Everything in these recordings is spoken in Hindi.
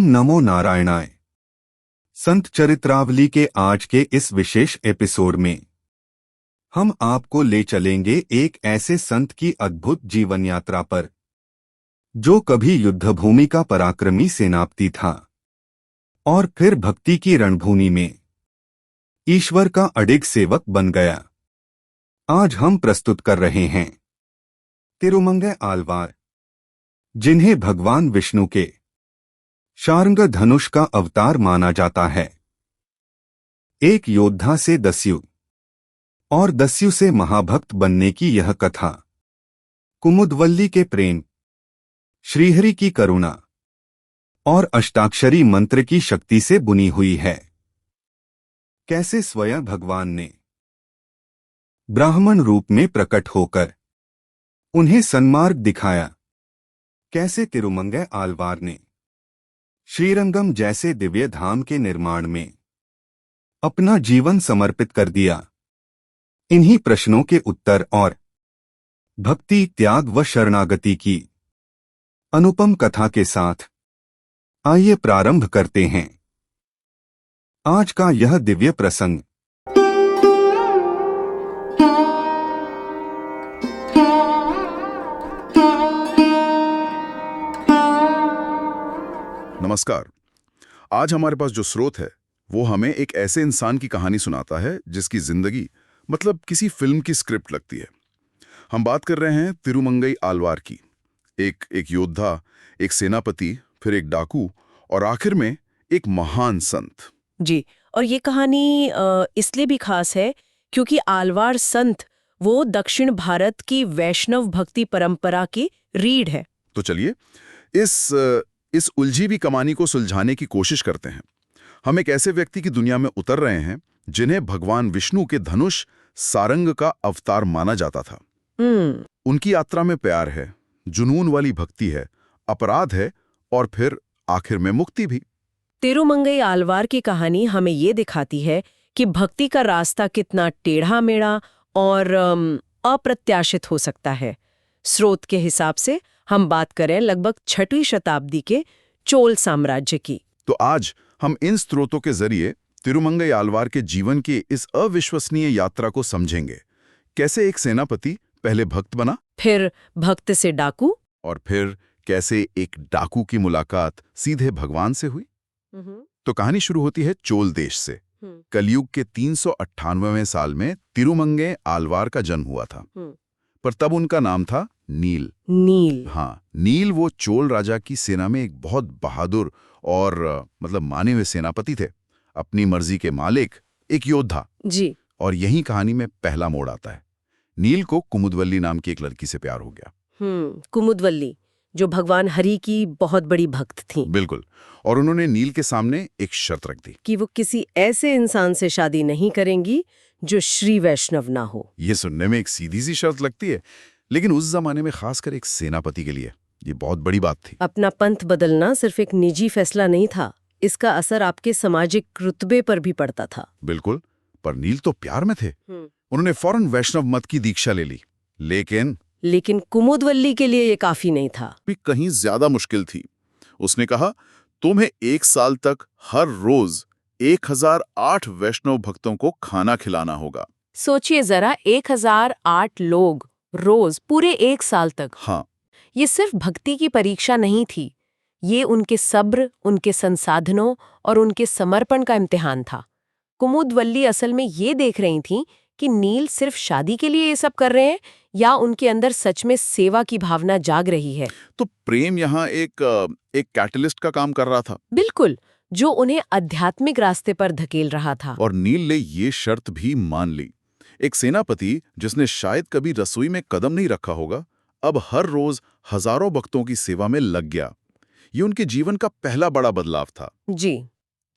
ओम नमो नारायणाय। संत चरित्रावली के आज के इस विशेष एपिसोड में हम आपको ले चलेंगे एक ऐसे संत की अद्भुत जीवन यात्रा पर जो कभी युद्धभूमि का पराक्रमी सेनापति था और फिर भक्ति की रणभूमि में ईश्वर का अडिग सेवक बन गया। आज हम प्रस्तुत कर रहे हैं तिरुमंगै आलवार, जिन्हें भगवान विष्णु के शार्ंग धनुष का अवतार माना जाता है। एक योद्धा से दस्यु और दस्यु से महाभक्त बनने की यह कथा कुमुदवल्ली के प्रेम, श्रीहरि की करुणा और अष्टाक्षरी मंत्र की शक्ति से बुनी हुई है। कैसे स्वयं भगवान ने ब्राह्मण रूप में प्रकट होकर उन्हें सन्मार्ग दिखाया, कैसे तिरुमंगै आलवार ने श्रीरंगम जैसे दिव्य धाम के निर्माण में अपना जीवन समर्पित कर दिया। इन्हीं प्रश्नों के उत्तर और भक्ति, त्याग व शरणागति की अनुपम कथा के साथ आइए प्रारंभ करते हैं आज का यह दिव्य प्रसंग। नमस्कार। आज हमारे पास जो स्रोत है वो हमें एक ऐसे इंसान की कहानी सुनाता है जिसकी जिंदगी मतलब किसी फिल्म की स्क्रिप्ट लगती है। हम बात कर रहे हैं तिरुमंगई आलवार की। एक योद्धा, एक सेनापति, फिर एक डाकू और आखिर में एक महान संत। जी, और ये कहानी इसलिए भी खास है क्योंकि आलवार संत वो दक्षिण भारत की वैष्णव भक्ति परंपरा की रीढ़ है। तो चलिए इस उलझी हुई कहानी को सुलझाने की कोशिश करते हैं। हम एक ऐसे व्यक्ति की दुनिया में उतर रहे हैं जिन्हें भगवान विष्णु के धनुष सारंग का अवतार माना जाता था। उनकी यात्रा में प्यार है, जुनून वाली भक्ति है, अपराध है और फिर आखिर में मुक्ति भी। तिरुमंगई आलवार की कहानी हमें ये दिखाती है कि भक्ति का रास्ता कितना टेढ़ा मेढ़ा और अप्रत्याशित हो सकता है। स्रोत के हिसाब से हम बात करें लगभग 6वीं शताब्दी के चोल साम्राज्य की। तो आज हम इन स्रोतों के जरिए तिरुमंगई आलवार के जीवन की इस अविश्वसनीय यात्रा को समझेंगे। कैसे एक सेनापति पहले भक्त बना, फिर भक्त से डाकू, और फिर कैसे एक डाकू की मुलाकात सीधे भगवान से हुई। तो कहानी शुरू होती है चोल देश से। कलयुग के 398वें साल में तिरुमंगै आलवार का जन्म हुआ था, पर तब उनका नाम था नील। हाँ, नील वो चोल राजा की सेना में एक बहुत बहादुर और माने हुए सेनापति थे, अपनी मर्जी के मालिक, एक योद्धा जी। और यही कहानी में पहला मोड़ आता है। नील को कुमुदवल्ली नाम की एक लड़की से प्यार हो गया। कुमुदवल्ली जो भगवान हरि की बहुत बड़ी भक्त थी। बिल्कुल। और उन्होंने नील के सामने एक शर्त रख दी कि वो किसी ऐसे इंसान से शादी नहीं करेंगी जो श्री वैष्णव ना हो। ये सुनने में एक सीधी सी शर्त लगती है, लेकिन उस जमाने में खासकर एक सेनापति के लिए ये बहुत बड़ी बात थी। अपना पंथ बदलना सिर्फ एक निजी फैसला नहीं था, इसका असर आपके सामाजिक रुतबे पर भी पड़ता था। बिल्कुल। पर नील तो प्यार में थे। उन्होंने फौरन वैष्णव मत की दीक्षा ले ली। लेकिन कुमुदवल्ली के लिए ये काफी नहीं था, भी कहीं ज्यादा मुश्किल थी। उसने कहा, तुम्हें 1 साल तक हर रोज 1008 वैष्णव भक्तों को खाना खिलाना होगा। सोचिए जरा, 1008 लोग रोज पूरे 1 साल तक। हाँ, ये सिर्फ भक्ति की परीक्षा नहीं थी, ये उनके सब्र, उनके संसाधनों और उनके समर्पण का इम्तिहान था। कुमुदवल्ली असल में ये देख रही थी कि नील सिर्फ शादी के लिए ये सब कर रहे हैं या उनके अंदर सच में सेवा की भावना जाग रही है। तो प्रेम यहाँ एक कैटलिस्ट का काम कर रहा था। बिल्कुल, जो उन्हें आध्यात्मिक रास्ते पर धकेल रहा था। और नील ने ये शर्त भी मान ली। एक सेनापति जिसने शायद कभी रसोई में कदम नहीं रखा होगा, अब हर रोज हजारों भक्तों की सेवा में लग गया। ये उनके जीवन का पहला बड़ा बदलाव था। जी।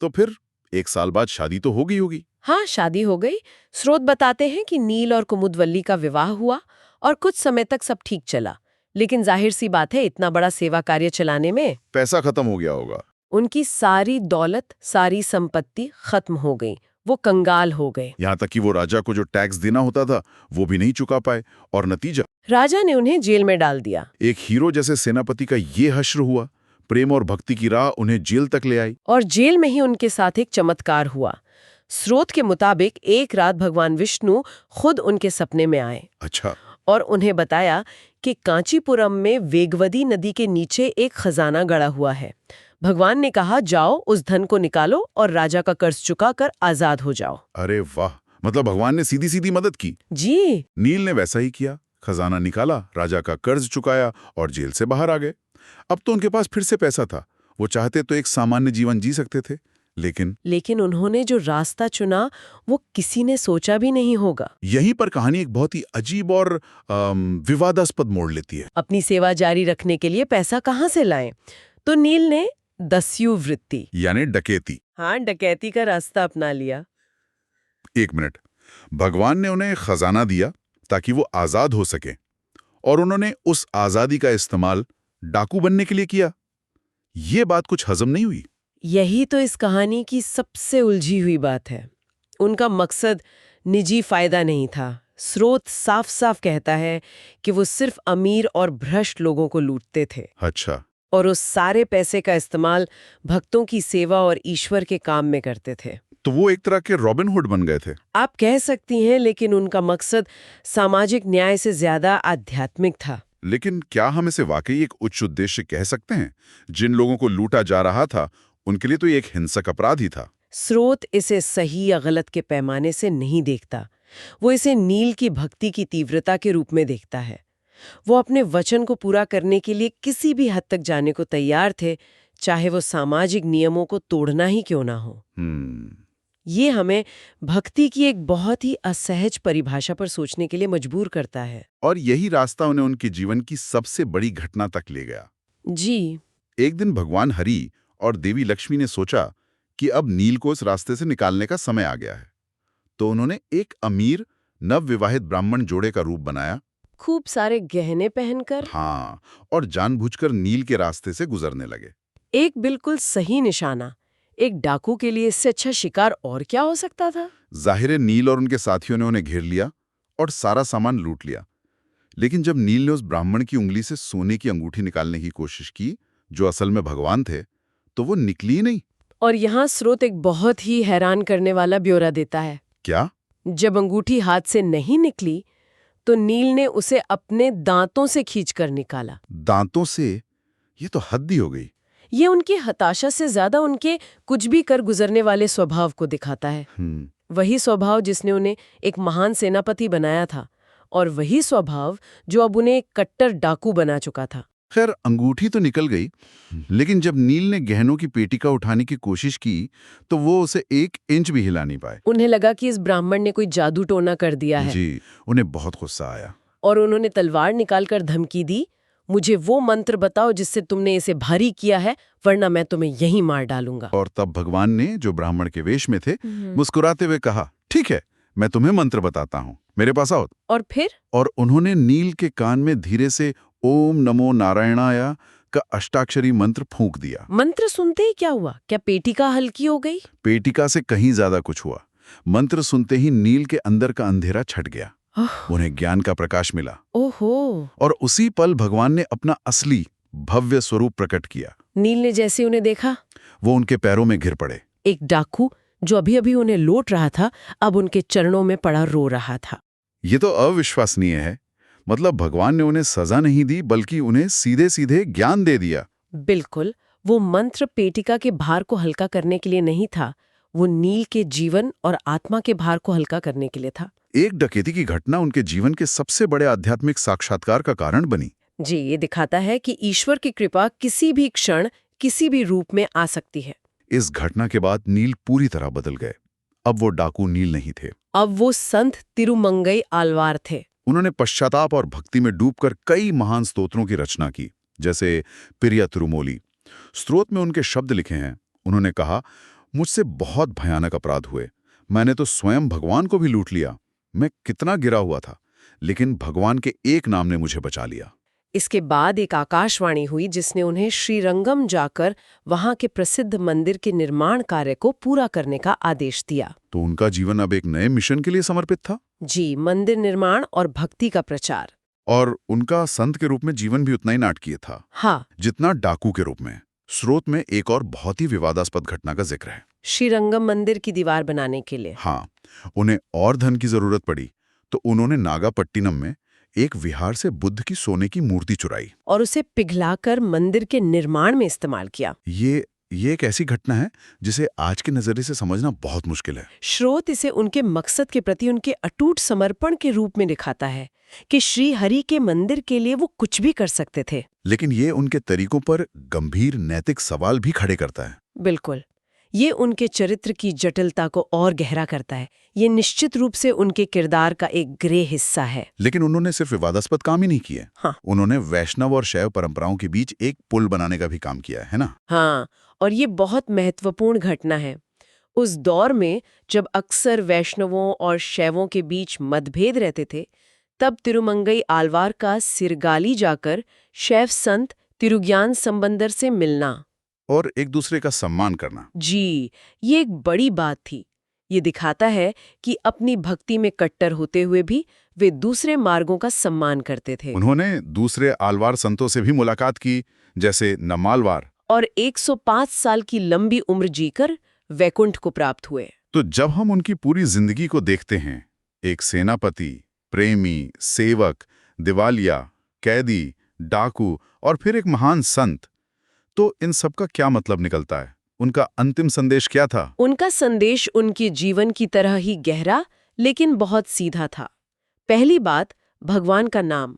तो फिर 1 साल बाद शादी तो हो गई होगी। हाँ, शादी हो गई। स्रोत बताते हैं कि नील और कुमुदवल्ली का विवाह हुआ और कुछ समय तक सब ठीक चला, लेकिन जाहिर सी बात है, इतना बड़ा सेवा कार्य चलाने में पैसा खत्म हो गया होगा। उनकी सारी दौलत, सारी संपत्ति खत्म हो गई। वो कंगाल हो गए। यहाँ तक कि वो राजा को जो टैक्स देना होता था वो भी नहीं चुका पाए, और नतीजा राजा ने उन्हें जेल में डाल दिया। एक हीरो जैसे सेनापति का ये हश्र हुआ, प्रेम और भक्ति की राह उन्हें जेल तक ले आई। और जेल में ही उनके साथ एक चमत्कार हुआ। स्रोत के मुताबिक एक रात भगवान विष्णु खुद उनके सपने में आए अच्छा। और उन्हें बताया कि कांचीपुरम में वेगवती नदी के नीचे एक खजाना गड़ा हुआ है। भगवान ने कहा, जाओ उस धन को निकालो और राजा का कर्ज चुकाकर आजाद हो जाओ। अरे वाह, मतलब भगवान ने सीधी सीधी मदद की। जी। नील ने वैसा ही किया, खजाना निकाला, राजा का कर्ज चुकाया और जेल से बाहर आ गए। अब तो उनके पास फिर से पैसा था, वो चाहते तो एक सामान्य जीवन जी सकते थे, लेकिन उन्होंने जो रास्ता चुना वो किसी ने सोचा भी नहीं होगा। यहीं पर कहानी एक बहुत ही अजीब और विवादास्पद मोड़ लेती है। अपनी सेवा जारी रखने के लिए पैसा कहाँ से लाएं? तो नील ने दस्यु वृत्ति यानी डकैती, हाँ, डकैती का रास्ता अपना लिया। एक मिनट, भगवान ने उन्हें खजाना दिया ताकि वो आजाद हो सके, और उन्होंने उस आजादी का इस्तेमाल डाकू बनने के लिए किया। ये बात कुछ हजम नहीं हुई। यही तो इस कहानी की सबसे उलझी हुई बात है। उनका मकसद निजी फायदा नहीं था। स्रोत साफ साफ कहता है कि वो सिर्फ अमीर और भ्रष्ट लोगों को लूटते थे। अच्छा। और उस सारे पैसे का इस्तेमाल भक्तों की सेवा और ईश्वर के काम में करते थे। तो वो एक तरह के रॉबिनहुड बन गए थे। आप कह सकती हैं, लेकिन उनका मकसद सामाजिक न्याय से ज्यादा आध्यात्मिक था। लेकिन क्या हम इसे वाकई एक उच्च उद्देश्य कह सकते हैं? जिन लोगों को लूटा जा रहा था उनके लिए तो ये एक हिंसक अपराध ही था। स्रोत इसे सही या गलत के पैमाने से नहीं देखता। वो इसे नील की भक्ति की तीव्रता के रूप में देखता है। वो अपने वचन को पूरा करने के लिए किसी भी हद तक जाने को तैयार थे, चाहे वो सामाजिक नियमों को तोड़ना ही क्यों ना हो। ये हमें भक्ति की एक बहुत ही असहज परिभाषा पर सोचने के लिए मजबूर करता है। और यही रास्ता उन्हें उनके जीवन की सबसे बड़ी घटना तक ले गया। जी। एक दिन भगवान हरि और देवी लक्ष्मी ने सोचा कि अब नील को इस रास्ते से निकालने का समय आ गया है। तो उन्होंने एक अमीर नवविवाहित ब्राह्मण जोड़े का रूप बनाया, खूब सारे गहने पहनकर। हाँ, और जानबूझकर नील के रास्ते से गुजरने लगे। एक बिल्कुल सही निशाना। एक डाकू के लिए इससे अच्छा शिकार और क्या हो सकता था? जाहिर नील और उनके साथियों ने उन्हें घेर लिया और सारा सामान लूट लिया। लेकिन जब नील ने उस ब्राह्मण की उंगली से सोने की अंगूठी निकालने की कोशिश की, जो असल में भगवान थे, तो वो निकली नहीं। और यहाँ स्रोत एक बहुत ही हैरान करने वाला ब्यौरा देता है। क्या? जब अंगूठी हाथ से नहीं निकली तो नील ने उसे अपने दांतों से खींचकर निकाला। दांतों से? ये तो हद ही हो गई। ये उनकी हताशा से ज्यादा उनके कुछ भी कर गुजरने वाले स्वभाव को दिखाता है। वही स्वभाव जिसने उन्हें एक महान सेनापति बनाया था, और वही स्वभाव जो अब उन्हें एक कट्टर डाकू बना चुका था। खैर, अंगूठी तो निकल गई, लेकिन जब नील ने गहनों की पेटिका उठाने की कोशिश की तो वो उसे 1 इंच भी हिला नहीं पाए। उन्हें लगा कि इस ब्राह्मण ने कोई जादू टोना कर दिया है। जी, उन्हें बहुत गुस्सा आया। और उन्होंने तलवार निकालकर धमकी दी, मुझे वो मंत्र बताओ जिससे तुमने इसे भारी किया है, वरना मैं तुम्हें यहीं मार डालूंगा। और तब भगवान ने, जो ब्राह्मण के वेश में थे, मुस्कुराते हुए कहा, ठीक है, मैं तुम्हें मंत्र बताता हूँ, मेरे पास आओ। और फिर? और उन्होंने नील के कान में धीरे से ओम नमो नारायणाय का अष्टाक्षरी मंत्र फूंक दिया। मंत्र सुनते ही क्या हुआ? क्या पेटिका हल्की हो गई? पेटिका से कहीं ज्यादा कुछ हुआ। मंत्र सुनते ही नील के अंदर का अंधेरा छट गया। उन्हें ज्ञान का प्रकाश मिला। ओहो। और उसी पल भगवान ने अपना असली भव्य स्वरूप प्रकट किया। नील ने जैसे उन्हें देखा, वो उनके पैरों में गिर पड़े। एक डाकू जो अभी अभी उन्हें लूट रहा था, अब उनके चरणों में पड़ा रो रहा था। ये तो अविश्वसनीय है। मतलब भगवान ने उन्हें सजा नहीं दी, बल्कि उन्हें सीधे सीधे ज्ञान दे दिया। बिल्कुल। वो मंत्र पेटिका के भार को हल्का करने के लिए नहीं था, वो नील के जीवन और आत्मा के भार को हल्का करने के लिए था। एक डकैती की घटना उनके जीवन के सबसे बड़े आध्यात्मिक साक्षात्कार का कारण बनी। जी, ये दिखाता है कि ईश्वर की कृपा किसी भी क्षण किसी भी रूप में आ सकती है। इस घटना के बाद नील पूरी तरह बदल गए। अब वो डाकू नील नहीं थे, अब वो संत तिरुमंगई आलवार थे। उन्होंने पश्चाताप और भक्ति में डूबकर कई महान स्तोत्रों की रचना की, जैसे पिरिया तिरुमोली। स्त्रोत में उनके शब्द लिखे हैं। उन्होंने कहा, मुझसे बहुत भयानक अपराध हुए, मैंने तो स्वयं भगवान को भी लूट लिया। मैं कितना गिरा हुआ था, लेकिन भगवान के एक नाम ने मुझे बचा लिया। इसके बाद एक आकाशवाणी हुई जिसने उन्हें श्रीरंगम जाकर वहां के प्रसिद्ध मंदिर के निर्माण कार्य को पूरा करने का आदेश दिया। तो उनका जीवन अब एक नए मिशन के लिए समर्पित था। जी, मंदिर निर्माण और भक्ति का प्रचार। और उनका संत के रूप में जीवन भी उतना ही नाटकीय था, हाँ, जितना डाकू के रूप में। स्रोत में एक और बहुत ही विवादास्पद घटना का जिक्र है। श्रीरंगम मंदिर की दीवार बनाने के लिए। हाँ, उन्हें और धन की जरूरत पड़ी तो उन्होंने नागापट्टिनम में एक विहार से बुद्ध की सोने की मूर्ति चुराई और उसे पिघलाकर मंदिर के निर्माण में इस्तेमाल किया। ये एक ऐसी घटना है जिसे आज के नजरिए से समझना बहुत मुश्किल है। स्रोत इसे उनके मकसद के प्रति उनके अटूट समर्पण के रूप में दिखाता है कि श्री हरि के मंदिर के लिए वो कुछ भी कर सकते थे। लेकिन ये उनके तरीकों पर गंभीर नैतिक सवाल भी खड़े करता है। बिल्कुल, ये उनके चरित्र की जटिलता को और गहरा करता है। ये निश्चित रूप से उनके किरदार का एक ग्रे हिस्सा है। लेकिन उन्होंने सिर्फ विवादास्पद काम ही नहीं किए। हाँ। उन्होंने वैष्णव और शैव परंपराओं के बीच एक पुल बनाने का भी काम किया है ना। हाँ, और ये बहुत महत्वपूर्ण घटना है। उस दौर में जब अक्सर वैष्णवों और शैवों के बीच मतभेद रहते थे, तब तिरुमंगई आलवार का सिरगाली जाकर शैव संत तिरुज्ञान संबंदर से मिलना और एक दूसरे का सम्मान करना। जी, ये एक बड़ी बात थी। ये दिखाता है कि अपनी भक्ति में कट्टर होते हुए भी वे दूसरे मार्गों का सम्मान करते थे। उन्होंने दूसरे आलवार संतों से भी मुलाकात की, जैसे नमालवार, और 105 साल की लंबी उम्र जीकर वैकुंठ को प्राप्त हुए। तो जब हम उनकी पूरी जिंदगी को देखते हैं, एक सेनापति, प्रेमी, सेवक, दिवालिया, कैदी, डाकू और फिर एक महान संत, तो इन सब का क्या मतलब निकलता है? उनका अंतिम संदेश क्या था? उनका संदेश उनके जीवन की तरह ही गहरा लेकिन बहुत सीधा था। पहली बात, भगवान का नाम।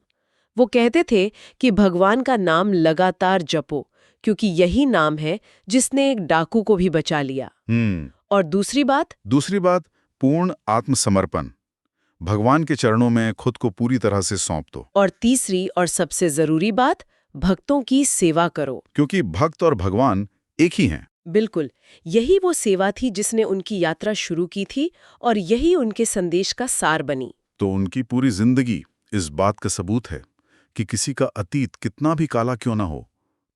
वो कहते थे कि भगवान का नाम लगातार जपो, क्योंकि यही नाम है जिसने एक डाकू को भी बचा लिया। और दूसरी बात पूर्ण आत्मसमर्पण। भगवान के चरणों में खुद को पूरी तरह से सौंप दो। और तीसरी और सबसे जरूरी बात, भक्तों की सेवा करो, क्योंकि भक्त और भगवान एक ही हैं। बिल्कुल, यही वो सेवा थी जिसने उनकी यात्रा शुरू की थी और यही उनके संदेश का सार बनी। तो उनकी पूरी जिंदगी इस बात का सबूत है कि किसी का अतीत कितना भी काला क्यों ना हो,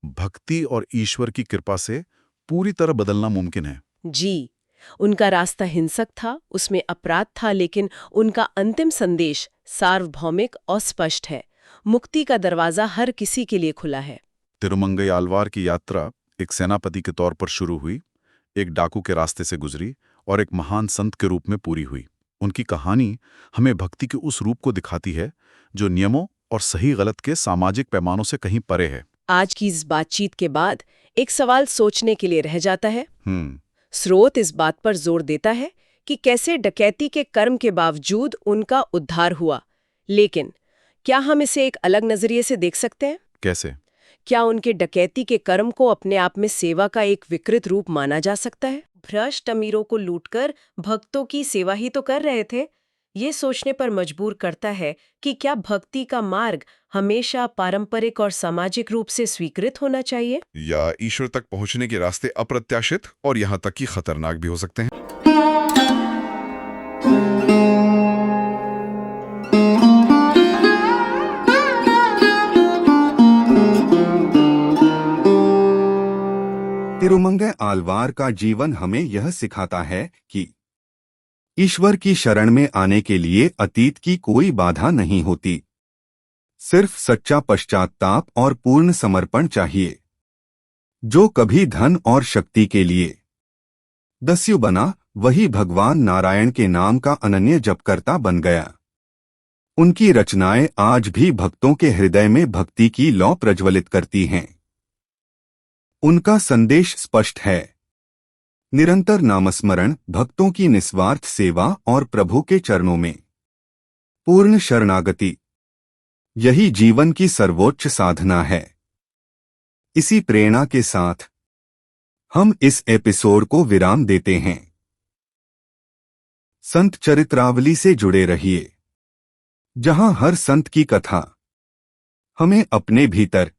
भक्ति और ईश्वर की कृपा से पूरी तरह बदलना मुमकिन है। जी, उनका रास्ता हिंसक था, उसमें अपराध था, लेकिन उनका अंतिम संदेश सार्वभौमिक और स्पष्ट है। मुक्ति का दरवाजा हर किसी के लिए खुला है। तिरुमंगई आलवार की यात्रा एक सेनापति के तौर पर शुरू हुई, एक डाकू के रास्ते से गुजरी और एक महान संत के रूप में पूरी हुई। उनकी कहानी हमें भक्ति के उस रूप को दिखाती है जो नियमों और सही गलत के सामाजिक पैमानों से कहीं परे है। आज की इस बातचीत के बाद एक सवाल सोचने के लिए रह जाता है। स्रोत इस बात पर जोर देता है कि कैसे डकैती के कर्म के बावजूद उनका उद्धार हुआ, लेकिन क्या हम इसे एक अलग नजरिए से देख सकते हैं? कैसे? क्या उनके डकैती के कर्म को अपने आप में सेवा का एक विकृत रूप माना जा सकता है? भ्रष्ट अमीरों को लूटकर भक्तों की सेवा ही तो कर रहे थे। ये सोचने पर मजबूर करता है कि क्या भक्ति का मार्ग हमेशा पारंपरिक और सामाजिक रूप से स्वीकृत होना चाहिए, या ईश्वर तक पहुंचने के रास्ते अप्रत्याशित और यहां तक कि खतरनाक भी हो सकते हैं। तिरुमंगई आलवार का जीवन हमें यह सिखाता है कि ईश्वर की शरण में आने के लिए अतीत की कोई बाधा नहीं होती, सिर्फ सच्चा पश्चाताप और पूर्ण समर्पण चाहिए। जो कभी धन और शक्ति के लिए दस्यु बना, वही भगवान नारायण के नाम का अनन्य जपकर्ता बन गया। उनकी रचनाएं आज भी भक्तों के हृदय में भक्ति की लौ प्रज्वलित करती हैं। उनका संदेश स्पष्ट है, निरंतर नामस्मरण, भक्तों की निस्वार्थ सेवा और प्रभु के चरणों में पूर्ण शरणागति, यही जीवन की सर्वोच्च साधना है। इसी प्रेरणा के साथ हम इस एपिसोड को विराम देते हैं। संत चरित्रावली से जुड़े रहिए, जहां हर संत की कथा हमें अपने भीतर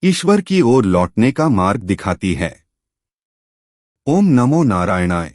ईश्वर की ओर लौटने का मार्ग दिखाती है। ओम नमो नारायणाय।